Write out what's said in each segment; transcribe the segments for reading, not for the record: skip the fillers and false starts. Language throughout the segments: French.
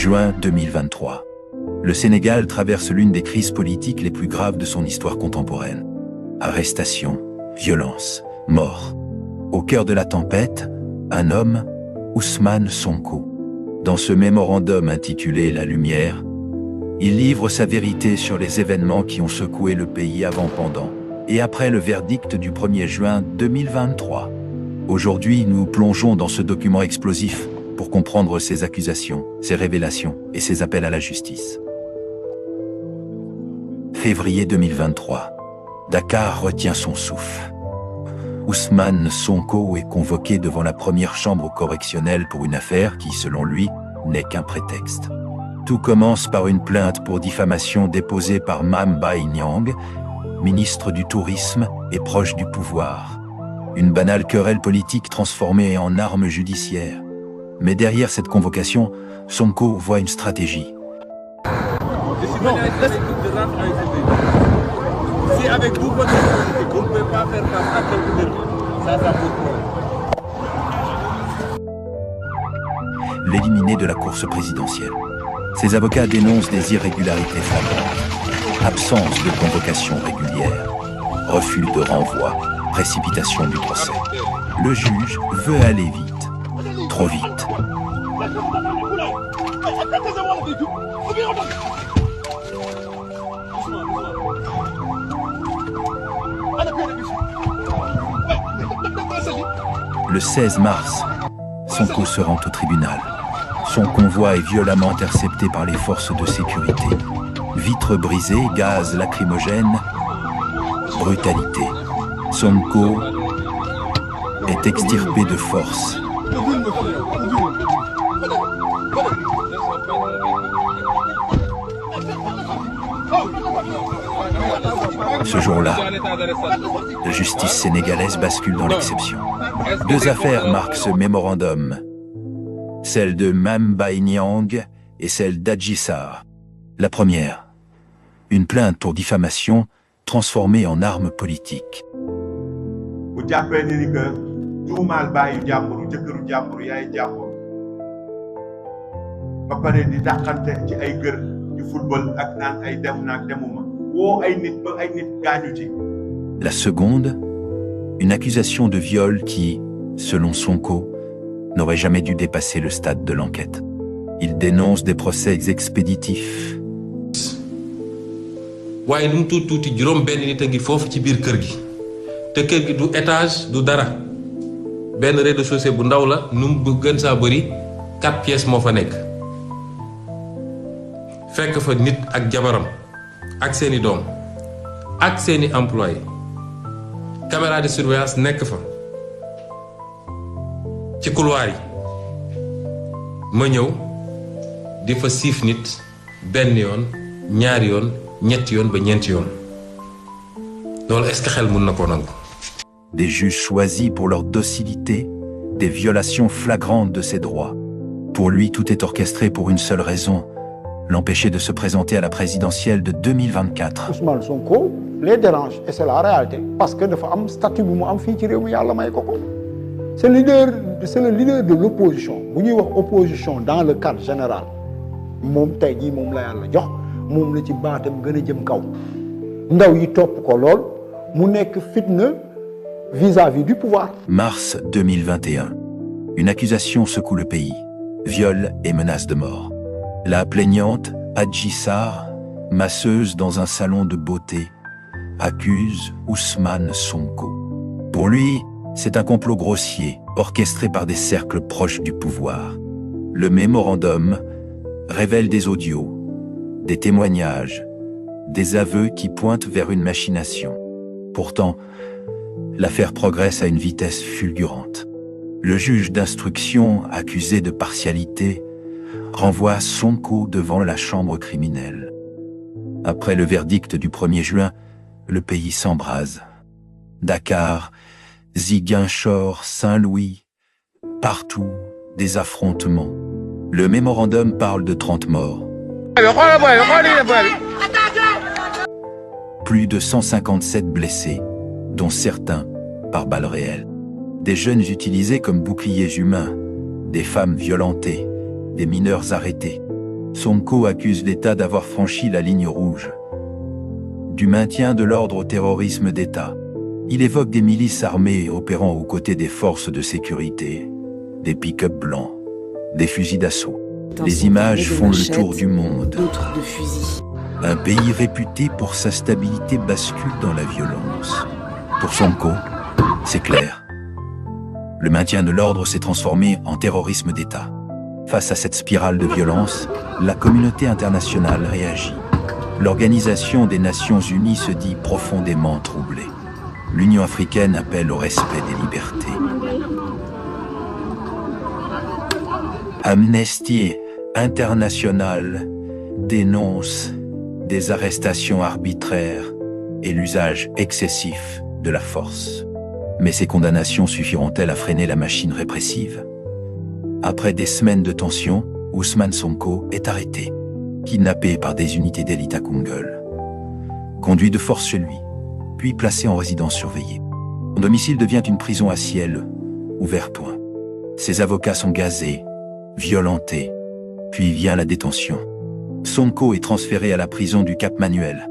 Juin 2023. Le Sénégal traverse l'une des crises politiques les plus graves de son histoire contemporaine. Arrestations, violences, morts. Au cœur de la tempête, un homme, Ousmane Sonko. Dans ce mémorandum intitulé « La Lumière », il livre sa vérité sur les événements qui ont secoué le pays avant, pendant et après le verdict du 1er juin 2023. Aujourd'hui, nous plongeons dans ce document explosif pour comprendre ses accusations, ses révélations et ses appels à la justice. Février 2023. Dakar retient son souffle. Ousmane Sonko est convoqué devant la première chambre correctionnelle pour une affaire qui, selon lui, n'est qu'un prétexte. Tout commence par une plainte pour diffamation déposée par Mame Mbaye Niang, ministre du Tourisme et proche du pouvoir. Une banale querelle politique transformée en arme judiciaire. Mais derrière cette convocation, Sonko voit une stratégie. Non, c'est avec vous votre politique, on ne peut pas faire face à quelqu'un d'autre. Ça pose problème. L'éliminer de la course présidentielle. Ses avocats dénoncent des irrégularités flagrantes. Absence de convocation régulière. Refus de renvoi. Précipitation du procès. Le juge veut aller vite. Trop vite. Le 16 mars, Sonko se rend au tribunal. Son convoi est violemment intercepté par les forces de sécurité. Vitres brisées, gaz lacrymogène, brutalité. Sonko est extirpé de force. Ce jour-là, la justice sénégalaise bascule dans l'exception. Deux affaires marquent ce mémorandum. Celle de Mame Mbaye Niang et celle d'Adji Sarr. La première, une plainte pour diffamation transformée en arme politique. La seconde, une accusation de viol qui, selon Sonko, n'aurait jamais dû dépasser le stade de l'enquête. Il dénonce des procès expéditifs. waaye lu mu tuuti tuuti juróom benn nit a ngi foofu ci biir kër gi te kër gi du étage du dara benn rez-de-chaussée bu ndaw la nu mu gën saa bëri 4 pièces moo fa nekk fekk fa nit ak jabaram ak seeni doom ak seeni employé caméra de surveillance nekk fa ci couloir yi ma ñëw di fa siif nit benn yoon ñaari yoon ñetti yoon ba ñeenti yoon loolu est-ce que xel mën na ko nangu. Des juges choisis pour leur docilité, des violations flagrantes de ses droits. Pour lui, tout est orchestré pour une seule raison, l'empêcher de se présenter à la présidentielle de 2024. Ousmane Sonko les dérange et c'est la réalité parce que dafa am statut bu mu am fii ci réew mi yàlla may ko ko. C'est le leader de l'opposition. Bu ñuy wax opposition dans le cadre général moom tey jii moom la yàlla jox moom la ci baatam gën a jëm kaw ndaw yi topp ko lool mu nekk fitna vis-à-vis du pouvoir. Mars 2021. Une accusation secoue le pays. Viol et menace de mort. La plaignante, Adji Sarr, masseuse dans un salon de beauté, accuse Ousmane Sonko. Pour lui, c'est un complot grossier, orchestré par des cercles proches du pouvoir. Le mémorandum révèle des audios, des témoignages, des aveux qui pointent vers une machination. Pourtant, l'affaire progresse à une vitesse fulgurante. Le juge d'instruction, accusé de partialité, renvoie Sonko devant la chambre criminelle. Après le verdict du 1er juin, le pays s'embrase. Dakar, Ziguinchor, Saint-Louis, partout, des affrontements. Le mémorandum parle de 30 morts. Plus de 157 blessés, dont certains par balles réelles. Des jeunes utilisés comme boucliers humains, des femmes violentées, des mineurs arrêtés. Sonko accuse l'État d'avoir franchi la ligne rouge, du maintien de l'ordre au terrorisme d'État. Il évoque des milices armées opérant aux côtés des forces de sécurité, des pick-up blancs, des fusils d'assaut. Les images font le tour du monde. D'autres de fusils. Un pays réputé pour sa stabilité bascule dans la violence. Pour Sonko, c'est clair. Le maintien de l'ordre s'est transformé en terrorisme d'État. Face à cette spirale de violence, la communauté internationale réagit. L'Organisation des Nations Unies se dit profondément troublée. L'Union africaine appelle au respect des libertés. Amnesty International dénonce des arrestations arbitraires et l'usage excessif de la force. Mais ces condamnations suffiront-elles à freiner la machine répressive? Après des semaines de tension, Ousmane Sonko est arrêté, kidnappé par des unités d'élite à Koungheul, conduit de force chez lui, puis placé en résidence surveillée. Son domicile devient une prison à ciel ouvert point. Ses avocats sont gazés, violentés, puis vient la détention. Sonko est transféré à la prison du Cap Manuel.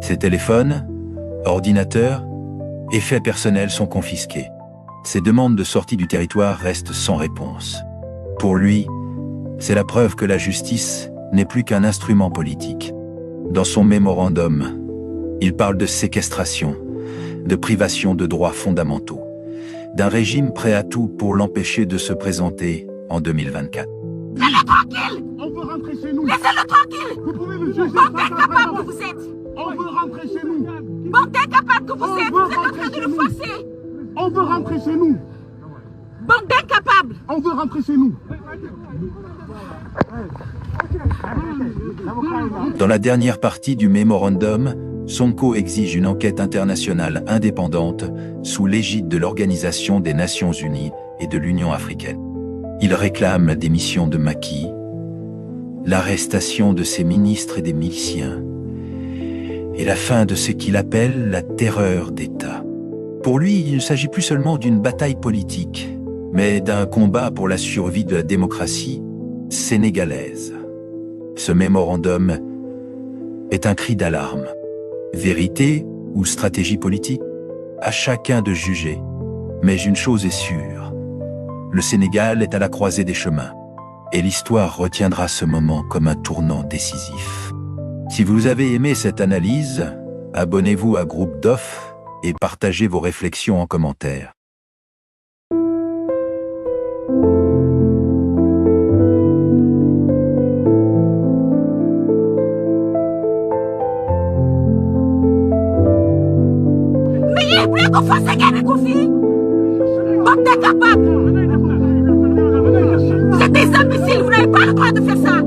Ses téléphones, ordinateurs, effets personnels sont confisqués. Ses demandes de sortie du territoire restent sans réponse. Pour lui, c'est la preuve que la justice n'est plus qu'un instrument politique. Dans son mémorandum, il parle de séquestration, de privation de droits fondamentaux, d'un régime prêt à tout pour l'empêcher de se présenter en 2024. Laissez-le tranquille! On veut rentrer chez nous. Laissez-le tranquille! Vous pouvez le juger. Bande d'incapables que vous êtes! On veut rentrer chez nous. Bande d'incapables que vous êtes! Vous êtes en train de nous forcer! On veut rentrer chez nous. Bande d'incapables! On veut rentrer chez nous. Dans la dernière partie du mémorandum, Sonko exige une enquête internationale indépendante sous l'égide de l'Organisation des Nations Unies et de l'Union africaine. Il réclame la démission de Macky, l'arrestation de ses ministres et des miliciens, et la fin de ce qu'il appelle la terreur d'État. Pour lui, il ne s'agit plus seulement d'une bataille politique, mais d'un combat pour la survie de la démocratie sénégalaise. Ce mémorandum est un cri d'alarme. Vérité ou stratégie politique? À chacun de juger. Mais une chose est sûre, le Sénégal est à la croisée des chemins, et l'histoire retiendra ce moment comme un tournant décisif. Si vous avez aimé cette analyse, abonnez-vous à Groupe Dof et partagez vos réflexions en commentaire. Plus qu'on fasse la guerre qu'on fait! Bande d'incapables! Vous êtes des imbéciles, vous n'avez pas le droit de faire ça!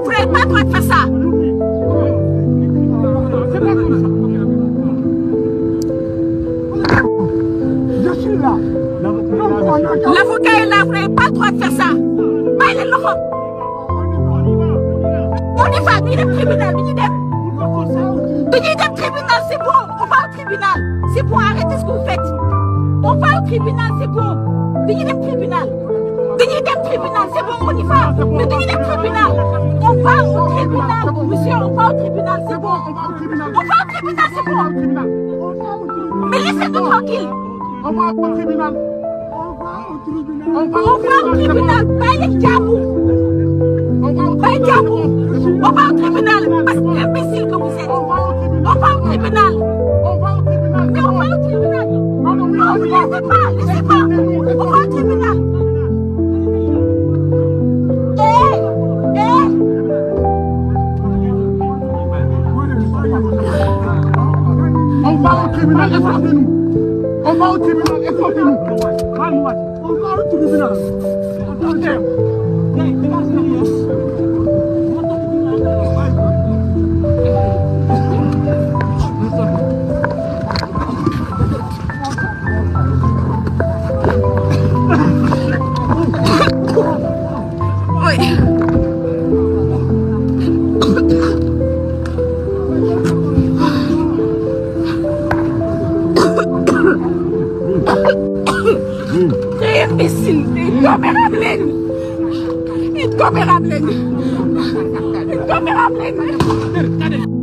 Vous n'avez pas le droit de faire ça! Je suis là. L'avocat est là, vous n'avez pas le droit de faire ça! Bàyyi leen loxo! On y va, dañuy dem tribunal, dañuy dem! Dañuy dem tribunal, c'est bon! On va au tribunal! C'est bon, arrêtez ce que vous faites! On va au tribunal, c'est bon! Dañuy dem tribunal! Dañuy dem tribunal, c'est bon, on y va! Mais dañuy dem tribunal! On va au tribunal! Monsieur, on va au tribunal, c'est bon! On va au tribunal. On va au tribunal, c'est bon! Mais laissez-nous tranquille! On va au tribunal. On va On va au tribunal! Bàyyi leen jàmbur! Bàyyi jàmbur! On va au tribunal! Parce que imbécile que vous êtes! On va au tribunal! On va au tribunal. Mais on va au tribunal! Non, Non, vous laissez pas! Laissez pas! On va au tribunal! On va au tribunal, escortez-nous. On va au tribunal, escortez-nous. On va au tribunal. Imbécile! Imbécile! nit coopérable lañu nit coopérable lañu